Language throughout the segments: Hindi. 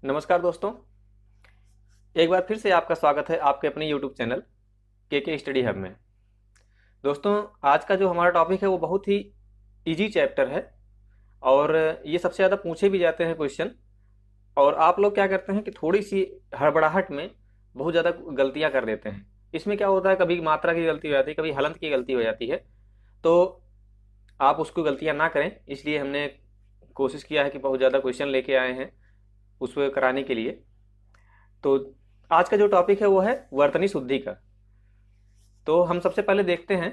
नमस्कार दोस्तों। एक बार फिर से आपका स्वागत है आपके अपने YouTube चैनल के स्टडी हब में। दोस्तों, आज का जो हमारा टॉपिक है वो बहुत ही इजी चैप्टर है और ये सबसे ज़्यादा पूछे भी जाते हैं क्वेश्चन। और आप लोग क्या करते हैं कि थोड़ी सी हड़बड़ाहट में बहुत ज़्यादा गलतियां कर देते हैं। इसमें क्या होता है, कभी मात्रा की गलती हो जाती है, कभी हलंत की गलती हो जाती है। तो आप उसको गलतियां ना करें, इसलिए हमने कोशिश किया है कि बहुत ज़्यादा क्वेश्चन लेके आए हैं उसको कराने के लिए। तो आज का जो टॉपिक है वो है वर्तनी शुद्धि का। तो हम सबसे पहले देखते हैं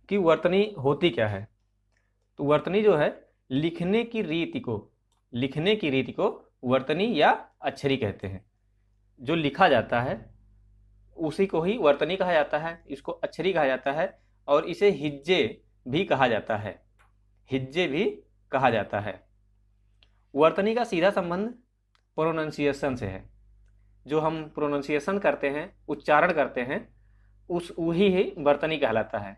कि वर्तनी होती क्या है। तो वर्तनी जो है, लिखने की रीति को वर्तनी या अक्षरी कहते हैं। जो लिखा जाता है उसी को ही वर्तनी कहा जाता है, इसको अक्षरी कहा जाता है और इसे हिज्जे भी कहा जाता है। हिज्जे भी कहा जाता है। वर्तनी का सीधा संबंध प्रोनाउंसिएशन से है। जो हम प्रोनाउंसिएशन करते हैं, उच्चारण करते हैं, उस वही ही वर्तनी कहलाता है।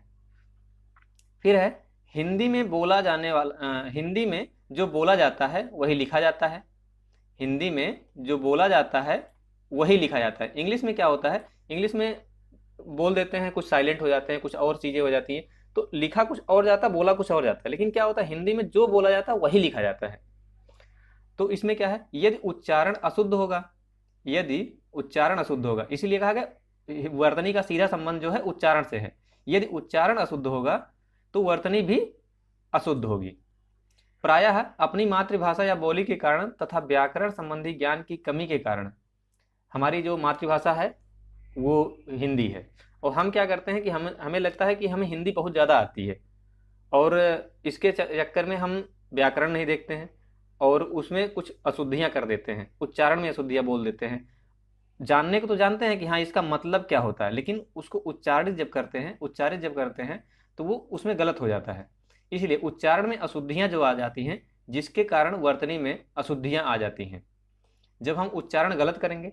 फिर है हिंदी में बोला जाने वाला, हिंदी में जो बोला जाता है वही लिखा जाता है। हिंदी में जो बोला जाता है वही लिखा जाता है। इंग्लिश में क्या होता है, इंग्लिश में बोल देते हैं, कुछ साइलेंट हो जाते हैं, कुछ और चीज़ें हो जाती हैं, तो लिखा कुछ और जाता है, बोला कुछ और जाता है। लेकिन क्या होता है, हिंदी में जो बोला जाता है वही लिखा जाता है। तो इसमें क्या है, यदि उच्चारण अशुद्ध होगा, यदि उच्चारण अशुद्ध होगा, इसीलिए कहा गया वर्तनी का सीधा संबंध जो है उच्चारण से है। यदि उच्चारण अशुद्ध होगा तो वर्तनी भी अशुद्ध होगी। प्रायः अपनी मातृभाषा या बोली के कारण तथा व्याकरण संबंधी ज्ञान की कमी के कारण, हमारी जो मातृभाषा है वो हिंदी है और हम क्या करते हैं कि हमें लगता है कि हमें हिंदी बहुत ज़्यादा आती है और इसके चक्कर में हम व्याकरण नहीं देखते हैं और उसमें कुछ अशुद्धियाँ कर देते हैं, उच्चारण में अशुद्धियाँ बोल देते हैं। जानने को तो जानते हैं कि हाँ इसका मतलब क्या होता है, लेकिन उसको उच्चारित जब करते हैं तो वो उसमें गलत हो जाता है। इसलिए उच्चारण में अशुद्धियाँ जो आ जाती हैं, जिसके कारण वर्तनी में अशुद्धियाँ आ जाती हैं। जब हम उच्चारण गलत करेंगे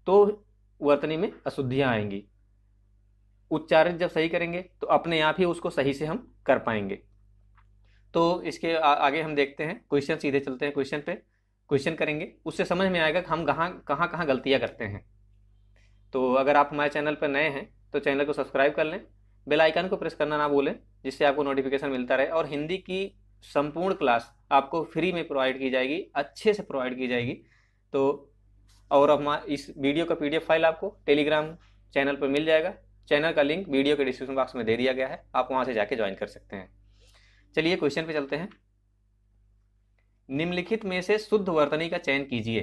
तो वर्तनी में अशुद्धियाँ आएंगी। उच्चारित जब सही करेंगे तो अपने आप ही उसको सही से हम कर पाएंगे। तो इसके आगे हम देखते हैं क्वेश्चन, सीधे चलते हैं क्वेश्चन पे। क्वेश्चन करेंगे, उससे समझ में आएगा कि हम कहाँ गलतियाँ करते हैं। तो अगर आप हमारे चैनल पर नए हैं तो चैनल को सब्सक्राइब कर लें, बेल आइकन को प्रेस करना ना भूलें, जिससे आपको नोटिफिकेशन मिलता रहे। और हिंदी की संपूर्ण क्लास आपको फ्री में प्रोवाइड की जाएगी, अच्छे से प्रोवाइड की जाएगी। तो और हमारे इस वीडियो का PDF फाइल आपको टेलीग्राम चैनल पर मिल जाएगा। चैनल का लिंक वीडियो के डिस्क्रिप्शन बॉक्स में दे दिया गया है, आप वहाँ से जाके ज्वाइन कर सकते हैं। चलिए क्वेश्चन पे चलते हैं। निम्नलिखित में से शुद्ध वर्तनी का चयन कीजिए।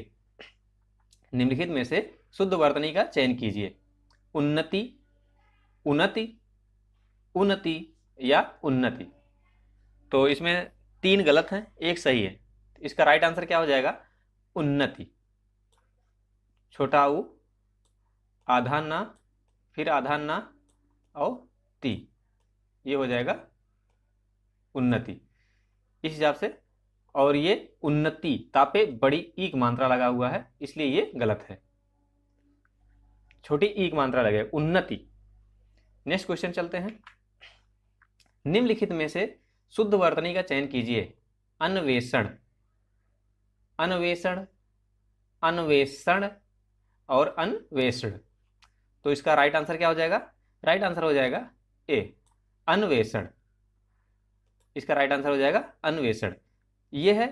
निम्नलिखित में से शुद्ध वर्तनी का चयन कीजिए। उन्नति, उन्नति, उन्नति या उन्नति। तो इसमें 3 गलत हैं, एक सही है। इसका राइट आंसर क्या हो जाएगा, उन्नति। छोटा उ, आधा ना, फिर आधा ना और ती, ये हो जाएगा उन्नति इस हिसाब से। और ये उन्नति तापे बड़ी ईक मात्रा लगा हुआ है, इसलिए ये गलत है। छोटी ईक मात्रा लगेगा, उन्नति। नेक्स्ट क्वेश्चन चलते हैं। निम्नलिखित में से शुद्ध वर्तनी का चयन कीजिए। अन्वेषण, अन्वेषण, अन्वेषण और अन्वेषण। तो इसका राइट आंसर क्या हो जाएगा, राइट आंसर हो जाएगा ए, अन्वेषण। इसका राइट आंसर हो जाएगा अन्वेषण। ये है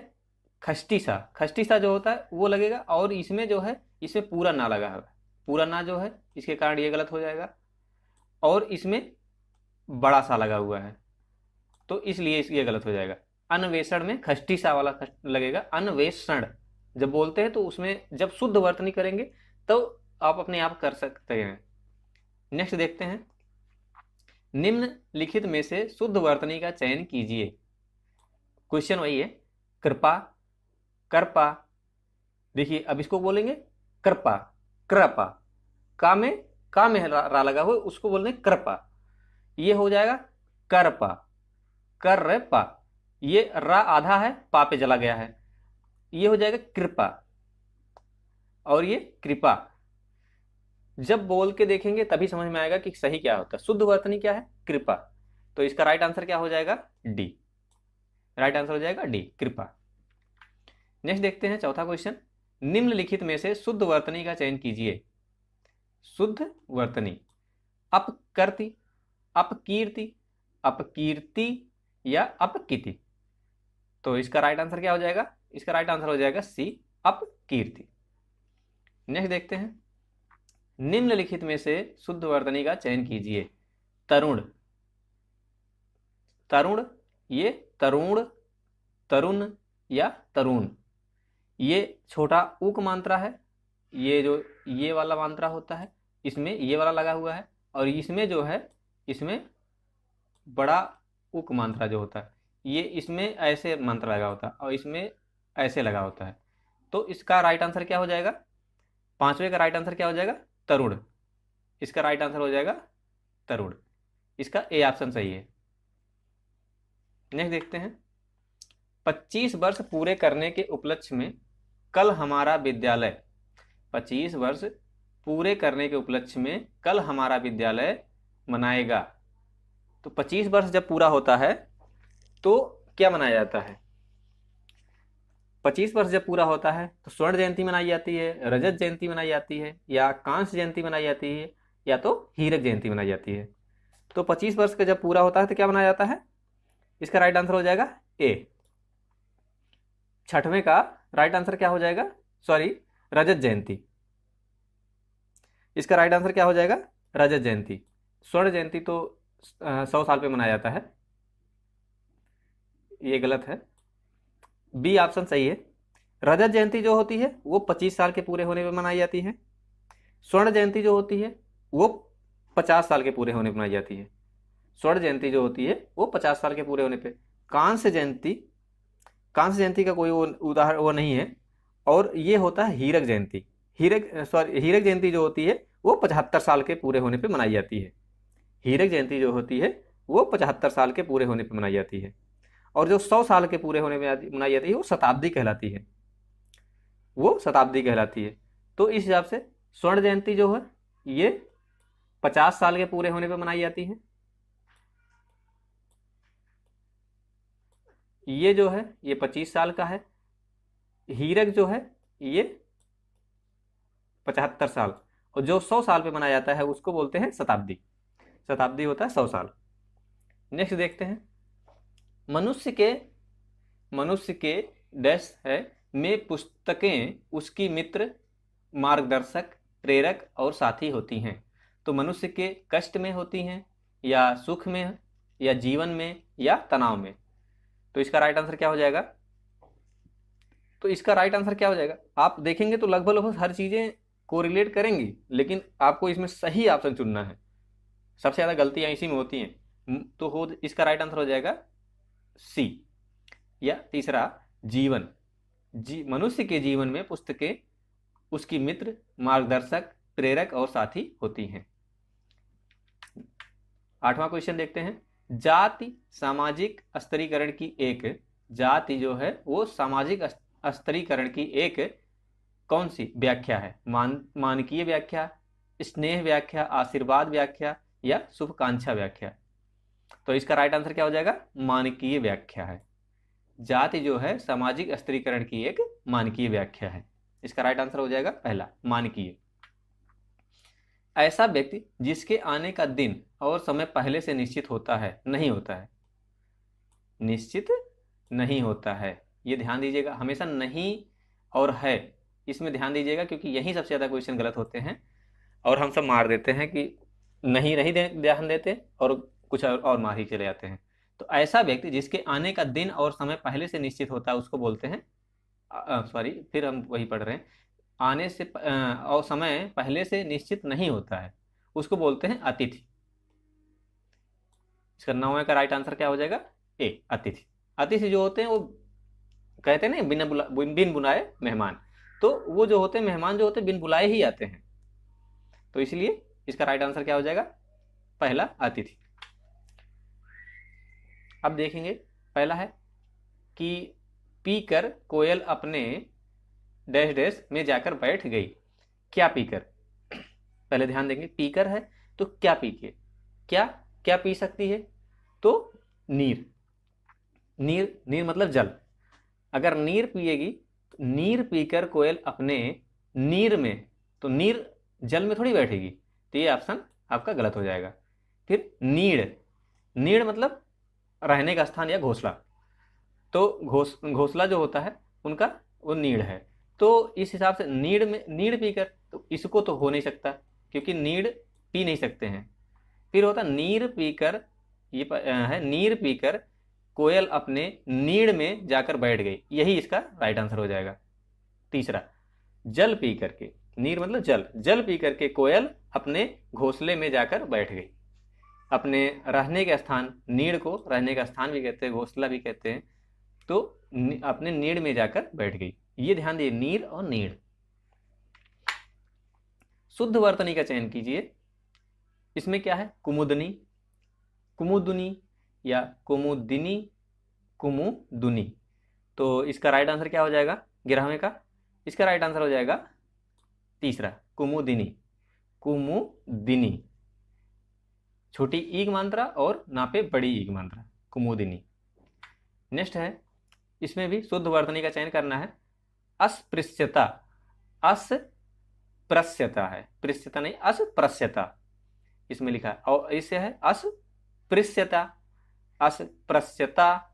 खष्टी सा, खष्टी सा जो होता है वो लगेगा, और इसमें जो है इसमें पूरा ना लगा है, पूरा ना जो है इसके कारण ये गलत हो जाएगा। और इसमें बड़ा सा लगा हुआ है तो इसलिए ये गलत हो जाएगा। अन्वेषण में खष्टी सा वाला लगेगा, अन्वेषण जब बोलते हैं तो उसमें जब शुद्ध वर्तनी करेंगे तो आप अपने आप कर सकते हैं। नेक्स्ट देखते हैं। निम्नलिखित में से शुद्ध वर्तनी का चयन कीजिए। क्वेश्चन वही है, कृपा, कृपा। देखिए अब इसको बोलेंगे कृपा, कृपा। का में रा लगा हुआ, उसको बोलते हैं कृपा। ये हो जाएगा करपा, कर पा। ये रा आधा है, पा पे चला गया है, ये हो जाएगा कृपा और ये कृपा। जब बोल के देखेंगे तभी समझ में आएगा कि सही क्या होता है। शुद्ध वर्तनी क्या है, कृपा। तो इसका राइट आंसर क्या हो जाएगा, डी। राइट आंसर हो जाएगा डी, कृपा। नेक्स्ट देखते हैं चौथा क्वेश्चन। निम्नलिखित में से शुद्ध वर्तनी का चयन कीजिए। शुद्ध वर्तनी, अपकर्ति, अपकीर्ति, अपकीर्ति या अपकीर्ति। तो इसका राइट आंसर क्या हो जाएगा? इसका राइट आंसर हो जाएगा सी, अपकीर्ति। नेक्स्ट देखते हैं, निम्नलिखित में से शुद्ध वर्तनी का चयन कीजिए। तरुण, तरुण, ये तरुण, तरुण या तरुण, ये छोटा उक मात्रा है। ये जो ये वाला मात्रा होता है इसमें ये वाला लगा हुआ है, और इसमें जो है इसमें बड़ा उक मात्रा जो होता है ये इसमें ऐसे मंत्र लगा होता है और इसमें ऐसे लगा होता है। तो इसका राइट आंसर क्या हो जाएगा? पांचवे का राइट आंसर क्या हो जाएगा? तरुण। इसका राइट आंसर हो जाएगा तरुण। इसका ए ऑप्शन सही है। नेक्स्ट देखते हैं, 25 वर्ष पूरे करने के उपलक्ष्य में कल हमारा विद्यालय, 25 वर्ष पूरे करने के उपलक्ष्य में कल हमारा विद्यालय मनाएगा। तो 25 वर्ष जब पूरा होता है तो क्या मनाया जाता है? 25 वर्ष जब पूरा होता है तो स्वर्ण जयंती मनाई जाती है, रजत जयंती मनाई जाती है, या कांस्य जयंती मनाई जाती है, या तो हीरक जयंती मनाई जाती है। तो 25 वर्ष का जब पूरा होता है तो क्या मनाया जाता है? इसका राइट आंसर हो जाएगा ए। छठवें का राइट आंसर क्या हो जाएगा? सॉरी, रजत जयंती। इसका राइट आंसर क्या हो जाएगा? रजत जयंती। स्वर्ण जयंती तो 100 साल पे मनाया जाता है, ये गलत है। बी ऑप्शन सही है। रजत जयंती जो होती है वो 25 साल के पूरे होने पे मनाई जाती है। स्वर्ण जयंती जो होती है वो 50 साल के पूरे होने पे मनाई जाती है। स्वर्ण जयंती जो होती है वो 50 साल के पूरे होने पे। कांस्य जयंती, कांस्य जयंती का कोई उदाहरण वो नहीं है। और ये होता है हीरक जयंती। हीरक जयंती जो होती है वो 75 साल के पूरे होने पे मनाई जाती है। हीरक जयंती जो होती है वो 75 साल के पूरे होने पे मनाई जाती है। और जो 100 साल के पूरे होने में मनाई जाती है वो शताब्दी कहलाती है, वो शताब्दी कहलाती है। तो इस हिसाब से स्वर्ण जयंती जो है ये 50 साल के पूरे होने पे मनाई जाती है। ये जो है ये 25 साल का है। हीरक जो है ये 75 साल, और जो 100 साल पे मनाया जाता है उसको बोलते हैं शताब्दी। शताब्दी होता है 100 साल। नेक्स्ट देखते हैं, मनुष्य के डैश है में पुस्तकें उसकी मित्र, मार्गदर्शक, प्रेरक और साथी होती हैं। तो मनुष्य के कष्ट में होती हैं, या सुख में, या जीवन में, या तनाव में। तो इसका राइट आंसर क्या हो जाएगा? तो इसका राइट आंसर क्या हो जाएगा? आप देखेंगे तो लगभग हर चीजें कोरिलेट करेंगी, लेकिन आपको इसमें सही ऑप्शन चुनना है। सबसे ज्यादा गलतियां इसी में होती हैं। तो इसका राइट आंसर हो जाएगा सी। या तीसरा, जीवन, मनुष्य के जीवन में पुस्तकें उसकी मित्र, मार्गदर्शक, प्रेरक और साथी होती हैं। 8वां क्वेश्चन देखते हैं, जाति सामाजिक स्तरीकरण की एक, जाति जो है वो सामाजिक स्तरीकरण की एक कौन सी व्याख्या है? मानकीय व्याख्या, स्नेह व्याख्या, आशीर्वाद व्याख्या, या शुभकांक्षा व्याख्या। तो इसका राइट आंसर क्या हो जाएगा? मानकीय व्याख्या है। जाति जो है सामाजिक स्तरीकरण की एक मानकीय व्याख्या है। इसका राइट आंसर हो जाएगा पहला, मानकीय। ऐसा व्यक्ति जिसके आने का दिन और समय पहले से निश्चित होता है, नहीं होता है, निश्चित नहीं होता है। ये ध्यान दीजिएगा, हमेशा नहीं और है इसमें ध्यान दीजिएगा, क्योंकि यही सबसे ज्यादा क्वेश्चन गलत होते हैं और हम सब मार देते हैं कि नहीं ध्यान देते और कुछ और मार ही चले जाते हैं। तो ऐसा व्यक्ति जिसके आने का दिन और समय पहले से निश्चित होता है उसको बोलते हैं, सॉरी फिर हम वही पढ़ रहे हैं, आने से और समय पहले से निश्चित नहीं होता है उसको बोलते हैं अतिथि। इसका 9वें का राइट आंसर क्या हो जाएगा? ए, अतिथि। अतिथि जो होते हैं वो कहते हैं ना बिन बुलाए मेहमान, तो वो जो होते हैं मेहमान जो होते हैं बिन बुलाए ही आते हैं। तो इसलिए इसका राइट आंसर क्या हो जाएगा? पहला, अतिथि। अब देखेंगे, पहला है कि पीकर कोयल अपने डैश डैश में जाकर बैठ गई। क्या पीकर? पहले ध्यान देंगे, पीकर है तो क्या पी के, क्या क्या पी सकती है? तो नीर, नीर मतलब जल। अगर नीर पिएगी नीर पीकर कोयल अपने नीर में, तो नीर जल में थोड़ी बैठेगी, तो ये ऑप्शन आपका गलत हो जाएगा। फिर नीड़, नीड़ मतलब रहने का स्थान या घोंसला, तो घोंसला जो होता है उनका वो नीड़ है। तो इस हिसाब से नीड़ में नीड़ पीकर, तो इसको तो हो नहीं सकता क्योंकि नीड़ पी नहीं सकते हैं। फिर होता नीर पीकर, ये है नीर पीकर कोयल अपने नीड़ में जाकर बैठ गई, यही इसका राइट आंसर हो जाएगा। तीसरा, जल पी करके, नीर मतलब जल, जल पी करके कोयल अपने घोंसले में जाकर बैठ गई। अपने रहने के स्थान, नीड़ को रहने का स्थान भी कहते हैं, घोंसला भी कहते हैं, तो अपने नीड़ में जाकर बैठ गई। ये ध्यान दिए, नीर और नीड़। शुद्ध वर्तनी का चयन कीजिए। इसमें क्या है, कुमुदनी, कुमुदुनी या कुमुदिनी, कुमुदुनी। तो इसका राइट आंसर क्या हो जाएगा 11वें का? इसका राइट आंसर हो जाएगा तीसरा, कुमुदिनी, कुमुदिनी। छोटी ईग मात्रा और ना पे बड़ी ईग मात्रा, कुमुदिनी। नेक्स्ट है, इसमें भी शुद्ध वर्तनी का चयन करना है। अस्पृश्यता, अस्पृश्यता है, पृश्यता नहीं, अस्पृश्यता इसमें लिखा है, और इससे है अस्पृश्यता। अस्पृश्यता,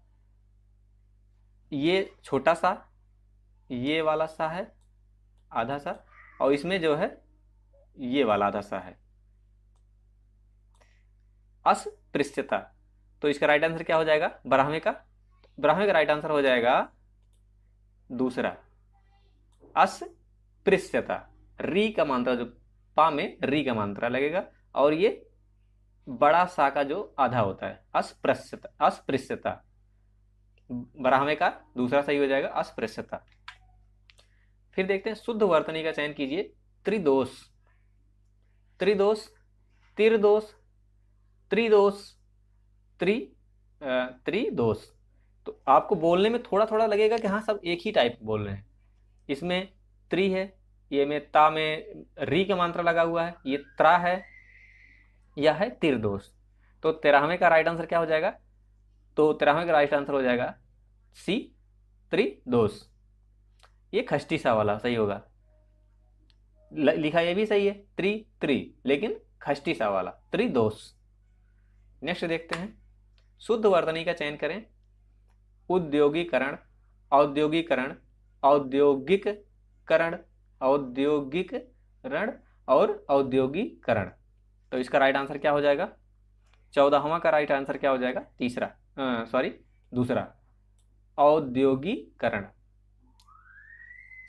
ये छोटा सा, ये वाला सा है आधा सा, और इसमें जो है ये वाला आधा सा है, अस्पृश्यता। तो इसका राइट आंसर क्या हो जाएगा 12वें का? 12वें का राइट आंसर हो जाएगा दूसरा, अस्पृश्यता। री का मात्रा जो पा में री का मात्रा लगेगा, और ये बड़ा सा का जो आधा होता है, अस्पृश्यता, अस्पृश्यता। 12वें का दूसरा सही हो जाएगा, अस्पृश्यता। फिर देखते हैं, शुद्ध वर्तनी का चयन कीजिए। त्रिदोष, त्रिदोष, तिरदोष, त्रिदोष, त्रिदोष। तो आपको बोलने में थोड़ा थोड़ा लगेगा कि हाँ सब एक ही टाइप बोल रहे हैं। इसमें त्रि है, ये में ता में री का मात्रा लगा हुआ है, ये त्रा है, यह है तिरदोष। तो 13वें का राइट आंसर क्या हो जाएगा? तो 13वें का राइट आंसर हो जाएगा सी, त्रिदोष। ये खष्टी सा वाला सही होगा, लिखा ये भी सही है त्रि त्रि, लेकिन खष्टी सा वाला त्रिदोष। नेक्स्ट देखते हैं, शुद्ध वर्तनी का चयन करें। उद्योगीकरण, औद्योगिकरण, औद्योगिकरण, औद्योगिकरण और औद्योगिकरण। तो इसका राइट आंसर क्या हो जाएगा? 14वां का राइट आंसर क्या हो जाएगा? तीसरा, दूसरा, औद्योगिकरण।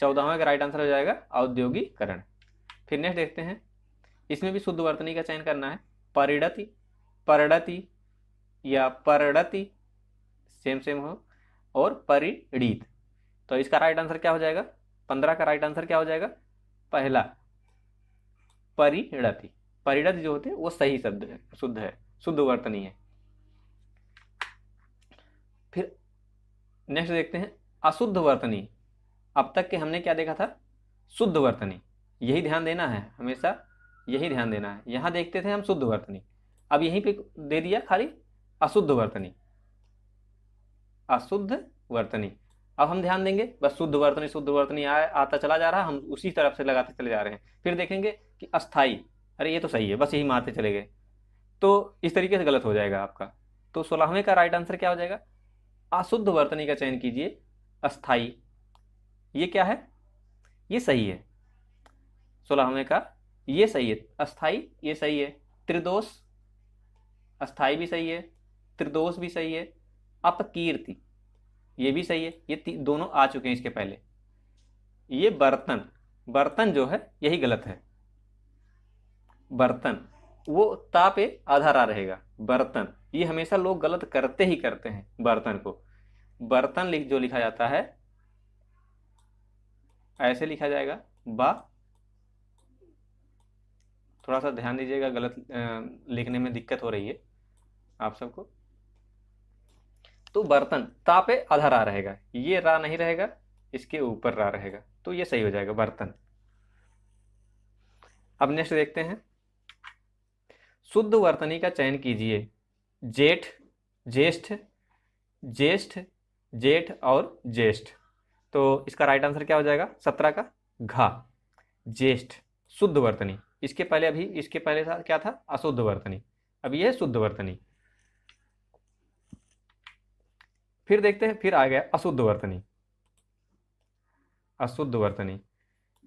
14वां का राइट आंसर हो जाएगा औद्योगिकरण। फिर नेक्स्ट देखते हैं, इसमें भी शुद्ध वर्तनी का चयन करना है। परिणति, परिणति या परिणति सेम सेम हो, और परिणीत। तो इसका राइट आंसर क्या हो जाएगा? 15 का राइट आंसर क्या हो जाएगा? पहला, परिणति। परिणति जो होते हैं वो सही शब्द है, शुद्ध है, शुद्ध वर्तनी है। फिर नेक्स्ट देखते हैं, अशुद्ध वर्तनी। अब तक के हमने क्या देखा था? शुद्ध वर्तनी, यही ध्यान देना है हमेशा, यही ध्यान देना है। यहां देखते थे हम शुद्ध वर्तनी, अब यहीं पे दे दिया खाली अशुद्ध वर्तनी, अशुद्ध वर्तनी। अब हम ध्यान देंगे, बस शुद्ध वर्तनी शुद्ध वर्तनी आता चला जा रहा, हम उसी तरफ से लगाते चले जा रहे हैं। फिर देखेंगे कि अस्थाई, अरे ये तो सही है, बस यही मारते चले गए, तो इस तरीके से गलत हो जाएगा आपका। तो 16वें का राइट आंसर क्या हो जाएगा? अशुद्ध वर्तनी का चयन कीजिए। अस्थाई, ये क्या है? ये सही है, 16वें का ये सही है। अस्थाई ये सही है। त्रिदोष, अस्थाई भी सही है, त्रिदोष भी सही है। अपकीर्ति ये भी सही है, ये दोनों आ चुके हैं इसके पहले। ये बर्तन, बर्तन जो है यही गलत है। बर्तन, वो ता पे आधा रा रहेगा, बर्तन। ये हमेशा लोग गलत करते ही करते हैं बर्तन को। बर्तन जो लिखा जाता है ऐसे लिखा जाएगा बा, थोड़ा सा ध्यान दीजिएगा, गलत लिखने में दिक्कत हो रही है आप सबको। तो बर्तन ता पे आधा रा रहेगा, ये रा नहीं रहेगा, इसके ऊपर रा रहेगा, तो ये सही हो जाएगा बर्तन। अब नेक्स्ट देखते हैं, शुद्ध वर्तनी का चयन कीजिए। जेठ, ज्येष्ठ, ज्येष्ठ, जेठ और ज्येष्ठ। तो इसका राइट आंसर क्या हो जाएगा? 17 का घा, ज्येष्ठ, शुद्ध वर्तनी। इसके पहले था क्या था? अशुद्ध वर्तनी। अब ये है शुद्ध वर्तनी। फिर देखते हैं, फिर आ गया अशुद्ध वर्तनी। अशुद्ध वर्तनी,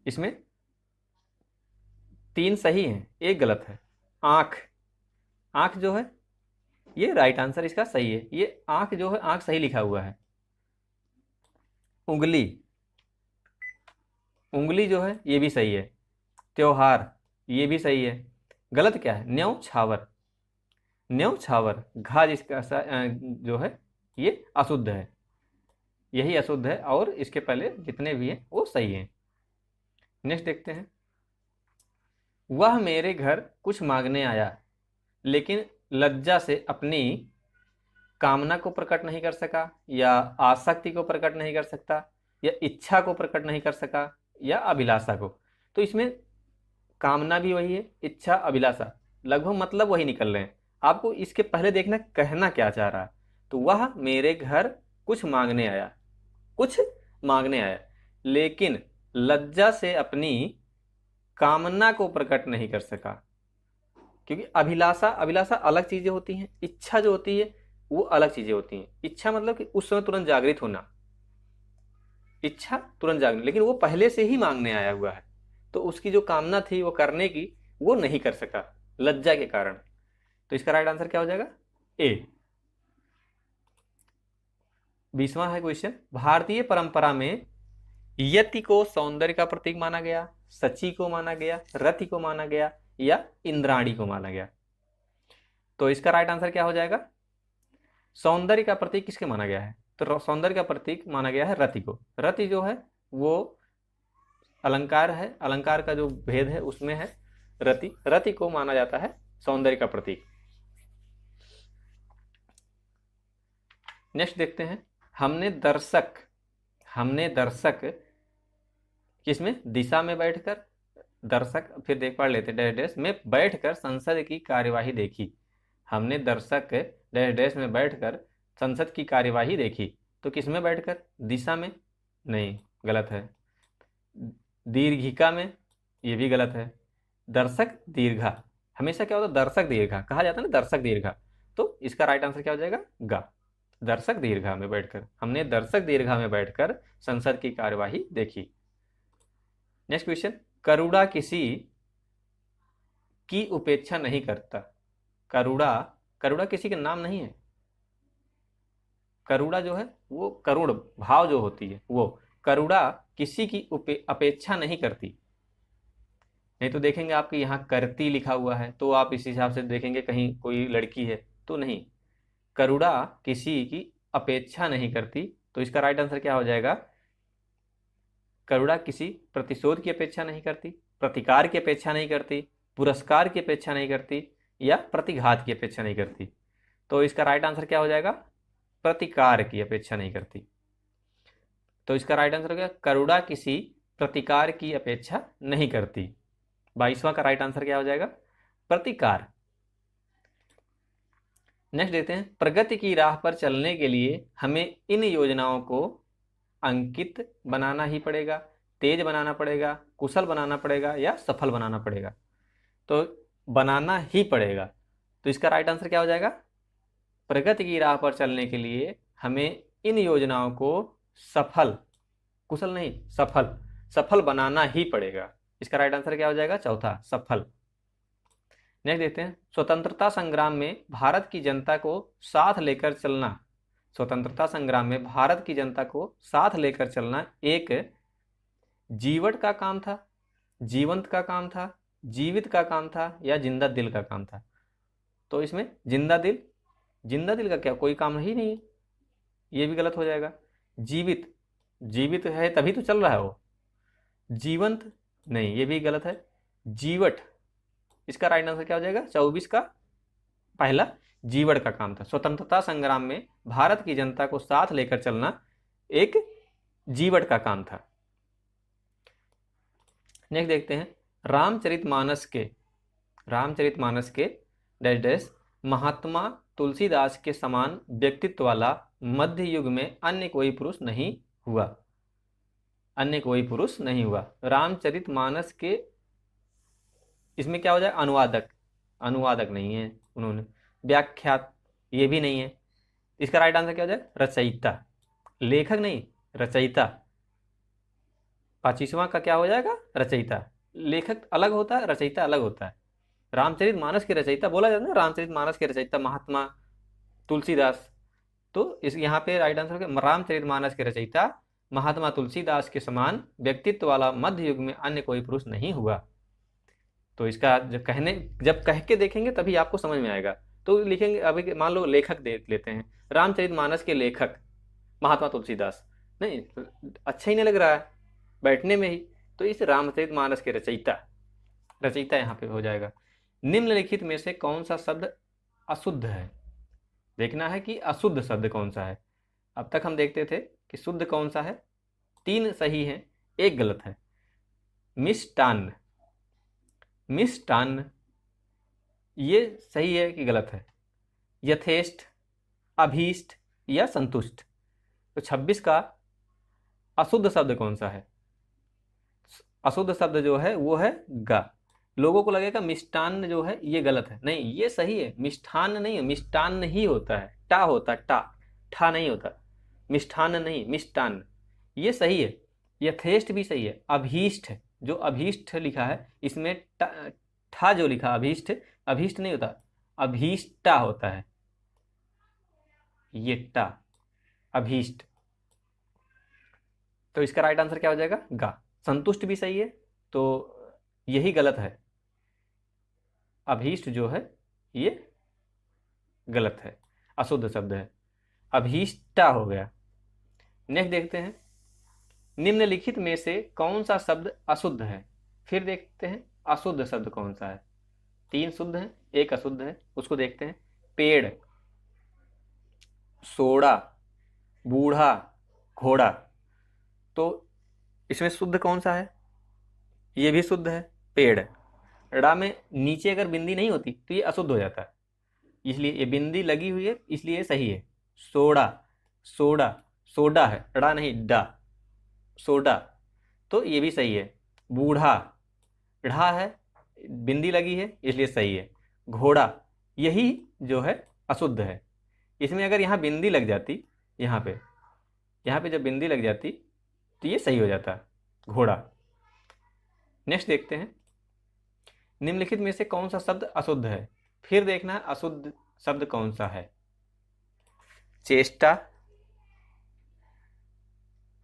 इसमें 3 सही हैं, 1 गलत है। आंख, आंख जो है ये राइट आंसर इसका सही है। ये आंख जो है, आंख सही लिखा हुआ है। उंगली, उंगली जो है ये भी सही है। त्योहार, ये भी सही है। गलत क्या है? न्यौछावर, न्यौछावर, घा जिसका जो है ये अशुद्ध है, यही अशुद्ध है, और इसके पहले जितने भी हैं वो सही हैं। नेक्स्ट देखते हैं। वह मेरे घर कुछ मांगने आया, लेकिन लज्जा से अपनी कामना को प्रकट नहीं कर सका, या आसक्ति को प्रकट नहीं कर सकता, या इच्छा को प्रकट नहीं कर सका, या अभिलाषा को। तो इसमें कामना भी वही है, इच्छा, अभिलाषा, लगभग मतलब वही निकल रहे हैं। आपको इसके पहले देखना कहना क्या चाह रहा है। तो वह मेरे घर कुछ मांगने आया, कुछ मांगने आया, लेकिन लज्जा से अपनी कामना को प्रकट नहीं कर सका। क्योंकि अभिलाषा, अभिलाषा अलग चीजें होती हैं, इच्छा जो होती है वो अलग चीजें होती हैं। इच्छा मतलब कि उस समय तुरंत जागृत होना, इच्छा तुरंत जागृत, लेकिन वो पहले से ही मांगने आया हुआ है, तो उसकी जो कामना थी वो करने की, वो नहीं कर सका लज्जा के कारण। तो इसका राइट आंसर क्या हो जाएगा? ए। 20वां है क्वेश्चन। भारतीय परंपरा में यति को सौंदर्य का प्रतीक माना गया, सची को माना गया, रति को माना गया, या इंद्राणी को माना गया। तो इसका राइट आंसर क्या हो जाएगा? सौंदर्य का प्रतीक किसके माना गया है? तो सौंदर्य का प्रतीक माना गया है रति को। रति जो है वो अलंकार है, अलंकार का जो भेद है उसमें है रति, रति को माना जाता है सौंदर्य का प्रतीक। नेक्स्ट देखते हैं। हमने दर्शक किसमें? दिशा में बैठकर, दर्शक फिर देख पढ़ लेते डैश डैश में बैठकर संसद की कार्यवाही देखी। हमने दर्शक डैश डैश में बैठकर संसद की कार्यवाही देखी। तो किसमें बैठकर? दिशा में नहीं, गलत है। दीर्घिका में, ये भी गलत है। दर्शक दीर्घा, हमेशा क्या होता है? दर्शक दीर्घा कहा जाता है ना, दर्शक दीर्घा। तो इसका राइट आंसर क्या हो जाएगा? गा, दर्शक दीर्घा में बैठकर। हमने दर्शक दीर्घा में बैठकर संसद की कार्यवाही देखी। Next question. करुणा किसी की उपेक्षा नहीं करता। करुणा, करुणा किसी का नाम नहीं है। करुणा जो है वो करुण भाव जो होती है, वो करुणा किसी की अपेक्षा नहीं करती। नहीं तो देखेंगे आपके यहाँ करती लिखा हुआ है, तो आप इस हिसाब से देखेंगे कहीं कोई लड़की है, तो नहीं। करुणा किसी की अपेक्षा नहीं करती। तो इसका राइट आंसर क्या हो जाएगा? करुणा किसी प्रतिशोध की अपेक्षा नहीं करती, प्रतिकार की अपेक्षा नहीं करती, पुरस्कार की अपेक्षा नहीं करती, या प्रतिघात की अपेक्षा नहीं करती। तो इसका राइट आंसर क्या हो जाएगा? प्रतिकार की अपेक्षा नहीं करती। तो इसका राइट आंसर हो गया करुणा किसी प्रतिकार की अपेक्षा नहीं करती। 22वां का राइट आंसर क्या हो जाएगा? प्रतिकार। नेक्स्ट देखते हैं। प्रगति की राह पर चलने के लिए हमें इन योजनाओं को अंकित बनाना ही पड़ेगा, तेज बनाना पड़ेगा, कुशल बनाना पड़ेगा, या सफल बनाना पड़ेगा। तो बनाना ही पड़ेगा। तो इसका राइट आंसर क्या हो जाएगा? प्रगति की राह पर चलने के लिए हमें इन योजनाओं को सफल, कुशल नहीं, सफल बनाना ही पड़ेगा। इसका राइट आंसर क्या हो जाएगा? चौथा, सफल। नेक्स्ट देखते हैं। स्वतंत्रता संग्राम में भारत की जनता को साथ लेकर चलना, स्वतंत्रता संग्राम में भारत की जनता को साथ लेकर चलना एक जीवट का काम था, जीवंत का काम था, जीवित का काम था, या जिंदा दिल का काम था। तो इसमें जिंदा दिल, जिंदा दिल का क्या कोई काम ही नहीं है, ये भी गलत हो जाएगा। जीवित, जीवित है तभी तो चल रहा है वो। जीवंत नहीं, ये भी गलत है। जीवट, इसका राइट आंसर क्या हो जाएगा? 24 का पहला जीवट का काम था। स्वतंत्रता संग्राम में भारत की जनता को साथ लेकर चलना एक जीवट का काम था। नेक्स्ट देखते हैं। रामचरितमानस के डैश डैश महात्मा तुलसीदास के समान व्यक्तित्व वाला मध्य युग में अन्य कोई पुरुष नहीं हुआ। अन्य कोई पुरुष नहीं हुआ। रामचरितमानस के, इसमें क्या हो जाए, अनुवादक, अनुवादक नहीं है उन्होंने। व्याख्यात, ये भी नहीं है। इसका राइट आंसर क्या हो जाए, रचयिता, लेखक नहीं, रचयिता। 25वां का क्या हो जाएगा, रचयिता। लेखक अलग होता है, रचयिता अलग होता है। रामचरितमानस के रचयिता बोला जाता है ना, रामचरितमानस के रचयिता महात्मा तुलसीदास। तो इस यहाँ पे राइट आंसर क्या, रामचरितमानस के रचयिता महात्मा तुलसीदास के समान व्यक्तित्व वाला मध्य युग में अन्य कोई पुरुष नहीं हुआ। तो इसका जब कह के देखेंगे तभी आपको समझ में आएगा। तो लिखेंगे, अभी मान लो लेखक देख लेते हैं, रामचरितमानस के लेखक महात्मा तुलसीदास, नहीं अच्छा ही नहीं लग रहा है बैठने में ही। तो इस रामचरितमानस के रचयिता, रचयिता यहाँ पे हो जाएगा। निम्नलिखित में से कौन सा शब्द अशुद्ध है, देखना है कि अशुद्ध शब्द कौन सा है। अब तक हम देखते थे कि शुद्ध कौन सा है, 3 सही हैं, 1 गलत है। मिष्टान्न, मिष्टान्न ये सही है कि गलत है। यथेष्ट, अभीष्ट या संतुष्ट। तो 26 का अशुद्ध शब्द कौन सा है, अशुद्ध शब्द जो है वो है गा। लोगों को लगेगा मिष्टान्न जो है ये गलत है, नहीं ये सही है। मिष्ठान्न नहीं है, मिष्टान्न ही होता है, टा होता है, टा, ठा नहीं होता। मिष्ठान्न नहीं, मिष्टान्न, ये सही है। यथेष्ट भी सही है। अभीष्ट, जो अभीष्ट लिखा है इसमें ठा जो लिखा अभीष्ट, अभीष्ट नहीं होता, अभीष्टा होता है, ये टा, अभीष्ट। तो इसका राइट आंसर क्या हो जाएगा, गा। संतुष्ट भी सही है, तो यही गलत है, अभीष्ट जो है ये गलत है, अशुद्ध शब्द है, अभीष्टा हो गया। नेक्स्ट देखते हैं, निम्नलिखित में से कौन सा शब्द अशुद्ध है। फिर देखते हैं अशुद्ध शब्द कौन सा है। 3 शुद्ध हैं, 1 अशुद्ध है, उसको देखते हैं। पेड़, सोडा, बूढ़ा, घोड़ा। तो इसमें शुद्ध कौन सा है, ये भी शुद्ध है, पेड़। ड़ा में नीचे अगर बिंदी नहीं होती तो ये अशुद्ध हो जाता है, इसलिए ये बिंदी लगी हुई है, इसलिए सही है। सोडा, सोडा, सोडा है, ड़ा नहीं डा, सोडा, तो ये भी सही है। बूढ़ा, ढ़ा है, बिंदी लगी है, इसलिए सही है। घोड़ा, यही जो है अशुद्ध है। इसमें अगर यहाँ बिंदी लग जाती, यहाँ पे जब बिंदी लग जाती तो ये सही हो जाता, घोड़ा। नेक्स्ट देखते हैं, निम्नलिखित में से कौन सा शब्द अशुद्ध है। फिर देखना है अशुद्ध शब्द कौन सा है। चेष्टा,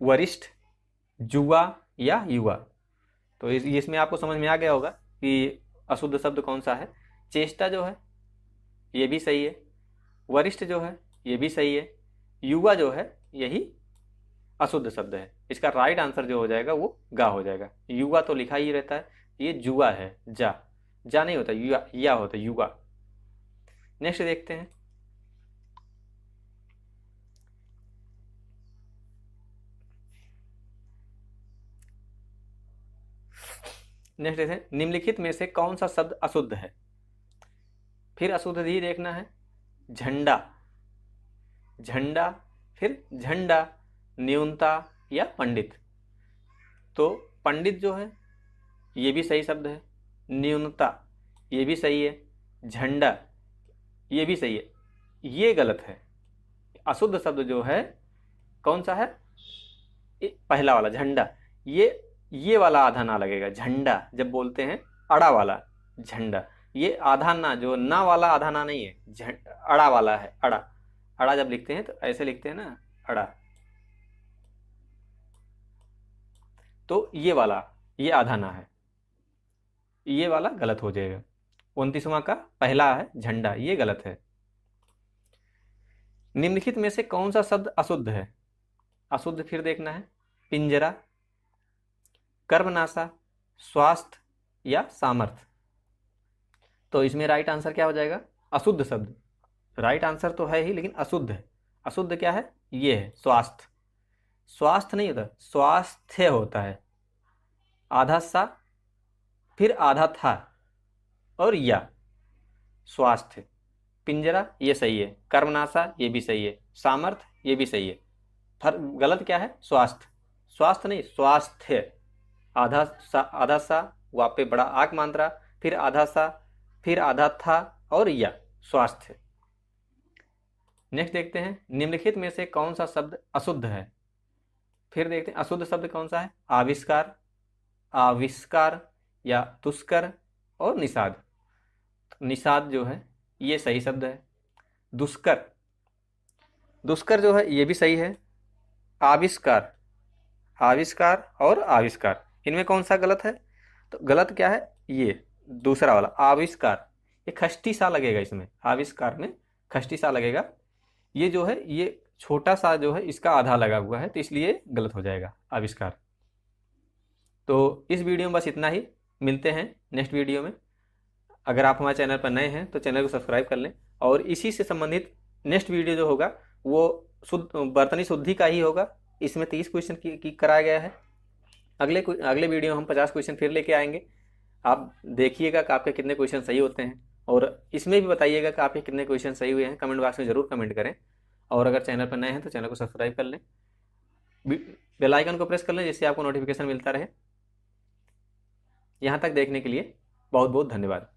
वरिष्ठ, जुआ या युवा। तो इसमें आपको समझ में आ गया होगा कि अशुद्ध शब्द कौन सा है। चेष्टा जो है ये भी सही है, वरिष्ठ जो है ये भी सही है, युवा जो है यही अशुद्ध शब्द है। इसका राइट आंसर जो हो जाएगा वो गा हो जाएगा। युवा तो लिखा ही रहता है, ये जुआ है, जा, जा नहीं होता, युवा, या होता युवा। नेक्स्ट देखते हैं, नेक्स्ट देखते हैं, निम्नलिखित में से कौन सा शब्द अशुद्ध है। फिर अशुद्ध ही देखना है। झंडा, झंडा, फिर झंडा, न्यूनता या पंडित। तो पंडित जो है ये भी सही शब्द है, न्यूनता ये भी सही है, झंडा ये भी सही है, ये गलत है। अशुद्ध शब्द जो है कौन सा है, पहला वाला झंडा। ये वाला आधा ना लगेगा, झंडा जब बोलते हैं, अड़ा वाला झंडा, ये आधा ना, जो ना वाला आधा ना नहीं है, अड़ा वाला है, अड़ा। अड़ा जब लिखते हैं तो ऐसे लिखते हैं ना, अड़ा। तो ये वाला, ये आधा ना है, ये वाला गलत हो जाएगा। 29वां का पहला है झंडा, ये गलत है। निम्नलिखित में से कौन सा शब्द अशुद्ध है। अशुद्ध फिर देखना है। पिंजरा, कर्मनाशा, स्वास्थ्य या सामर्थ्य। तो इसमें राइट आंसर क्या हो जाएगा, अशुद्ध शब्द। राइट आंसर तो है ही, लेकिन अशुद्ध है। अशुद्ध क्या है, ये है स्वास्थ्य। स्वास्थ्य नहीं होता, स्वास्थ्य होता है, आधा सा फिर आधा था और या, स्वास्थ्य। पिंजरा ये सही है, कर्मनाशा ये भी सही है, सामर्थ्य ये भी सही है। गलत क्या है, स्वास्थ्य। स्वास्थ्य नहीं, स्वास्थ्य। आधा सा, वहाँ पे बड़ा आक मात्रा, फिर आधा सा, फिर आधा था और या, स्वास्थ्य। नेक्स्ट देखते हैं, निम्नलिखित में से कौन सा शब्द अशुद्ध है। फिर देखते हैं अशुद्ध शब्द कौन सा है। आविष्कार, आविष्कार या तुष्कर और निषाद। निषाद जो है ये सही शब्द है। दुष्कर, दुष्कर जो है ये भी सही है। आविष्कार, आविष्कार और आविष्कार, इनमें कौन सा गलत है। तो गलत क्या है, ये दूसरा वाला आविष्कार, ये खष्टी सा लगेगा इसमें, आविष्कार में खष्टी सा लगेगा। ये जो है ये छोटा सा जो है इसका आधा लगा हुआ है, तो इसलिए गलत हो जाएगा आविष्कार। तो इस वीडियो में बस इतना ही, मिलते हैं नेक्स्ट वीडियो में। अगर आप हमारे चैनल पर नए हैं तो चैनल को सब्सक्राइब कर लें, और इसी से संबंधित नेक्स्ट वीडियो जो होगा वो बर्तनी शुद्धि का ही होगा। इसमें 30 क्वेश्चन की कराया गया है। अगले वीडियो में हम 50 क्वेश्चन फिर लेके आएंगे। आप देखिएगा कि आपके कितने क्वेश्चन सही होते हैं, और इसमें भी बताइएगा कि आपके कितने क्वेश्चन सही हुए हैं। कमेंट बॉक्स में ज़रूर कमेंट करें, और अगर चैनल पर नए हैं तो चैनल को सब्सक्राइब कर लें, बेल आइकन को प्रेस कर लें, जिससे आपको नोटिफिकेशन मिलता रहे। यहाँ तक देखने के लिए बहुत बहुत धन्यवाद।